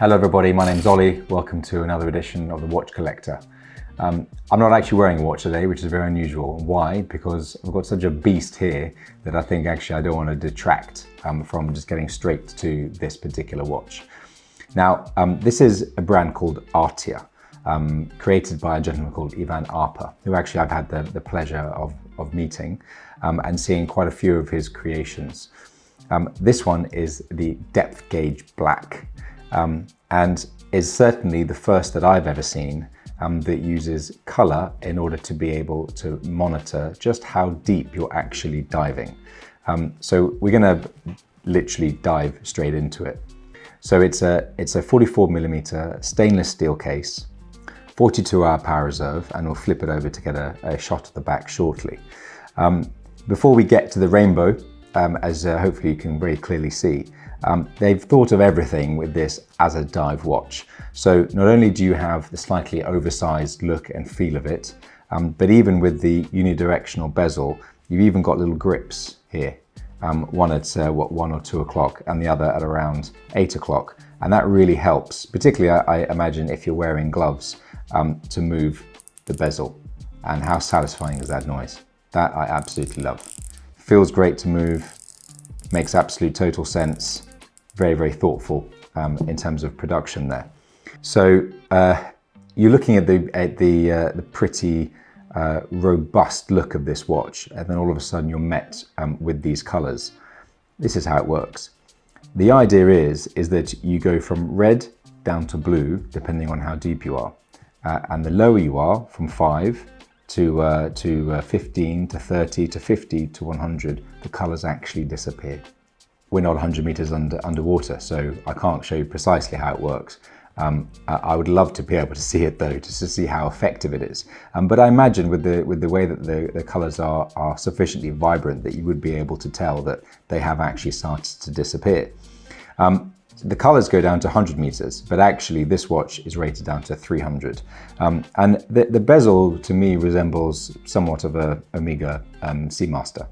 Hello everybody, my name's Ollie. Welcome to another edition of The Watch Collector. I'm not actually wearing a watch today, which is very unusual. Why? Because I've got such a beast here that I think actually I don't want to detract from just getting straight to this particular watch. Now, this is a brand called ArtyA, created by a gentleman called Ivan Arpa, who actually I've had the pleasure of meeting and seeing quite a few of his creations. This one is the Depth Gauge Black. And is certainly the first that I've ever seen that uses color in order to be able to monitor just how deep you're actually diving. So we're going to literally dive straight into it. So it's a 44mm stainless steel case, 42-hour power reserve, and we'll flip it over to get a shot of the back shortly. Before we get to the rainbow, as hopefully you can very clearly see, they've thought of everything with this as a dive watch. So not only do you have the slightly oversized look and feel of it, but even with the unidirectional bezel, you've even got little grips here. One at 1 or 2 o'clock and the other at around 8 o'clock. And that really helps, particularly I imagine if you're wearing gloves, to move the bezel. And how satisfying is that noise? That I absolutely love. Feels great to move, makes absolute total sense. Very, very thoughtful in terms of production there. So you're looking at the pretty robust look of this watch, and then all of a sudden you're met with these colors. This is how it works. The idea is that you go from red down to blue, depending on how deep you are. And the lower you are, from 5 to 15 to 30 to 50 to 100, the colors actually disappear. We're not 100 meters underwater, so I can't show you precisely how it works. I would love to be able to see it though, just to see how effective it is. But I imagine with the way that the colors are sufficiently vibrant that you would be able to tell that they have actually started to disappear. The colors go down to 100 meters, but actually this watch is rated down to 300. And the bezel to me resembles somewhat of a Omega Seamaster.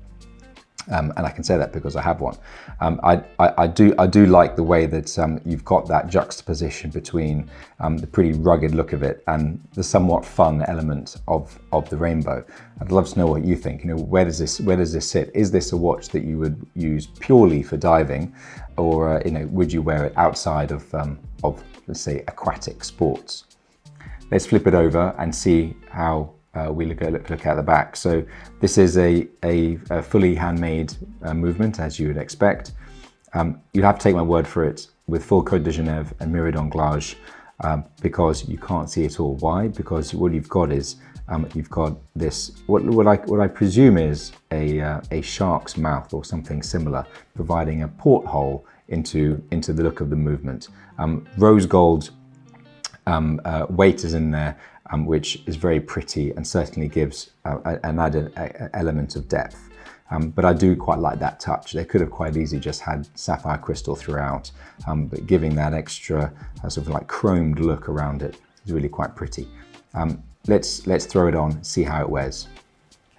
And I can say that because I have one. I do like the way that you've got that juxtaposition between the pretty rugged look of it and the somewhat fun element of the rainbow. I'd love to know what you think. You know, where does this sit? Is this a watch that you would use purely for diving, or would you wear it outside of let's say aquatic sports? Let's flip it over and see how we look at the back. So this is a fully handmade movement, as you would expect. You'd have to take my word for it, with full Code de Genève and mirrored anglage, because you can't see it all. Why? Because what you've got is you've got this what I presume is a shark's mouth or something similar, providing a porthole into the look of the movement. Rose gold weight is in there, which is very pretty and certainly gives an added element of depth. But I do quite like that touch. They could have quite easily just had sapphire crystal throughout, but giving that extra sort of like chromed look around it is really quite pretty. Let's throw it on, see how it wears.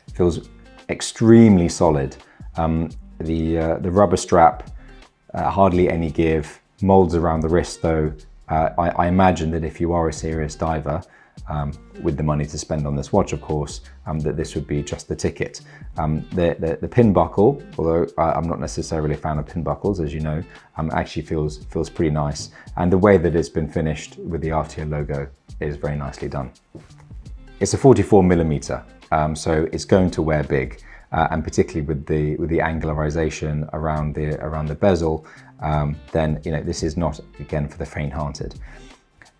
It feels extremely solid. The rubber strap, hardly any give. Molds around the wrist though. I imagine that if you are a serious diver, with the money to spend on this watch, of course, that this would be just the ticket. The pin buckle, although I'm not necessarily a fan of pin buckles, as you know, actually feels pretty nice. And the way that it's been finished with the ArtyA logo is very nicely done. It's a 44mm, so it's going to wear big, and particularly with the angularization around the bezel, then this is not, again, for the faint-hearted.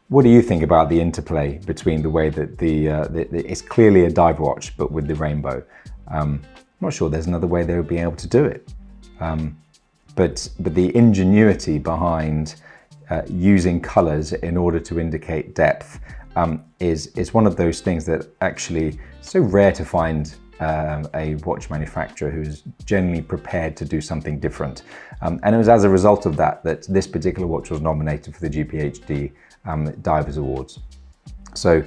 What do you think about the interplay between the way that it's clearly a dive watch, but with the rainbow? I'm not sure there's another way they would be able to do it. But the ingenuity behind using colors in order to indicate depth is one of those things that actually so rare to find a watch manufacturer who's genuinely prepared to do something different. And it was as a result of that this particular watch was nominated for the GPHD Divers Awards. So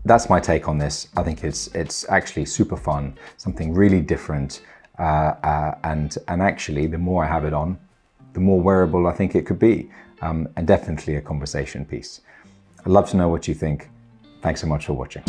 that's my take on this. I think it's actually super fun, something really different, and actually the more I have it on, the more wearable I think it could be. and definitely a conversation piece. I'd love to know what you think. Thanks so much for watching.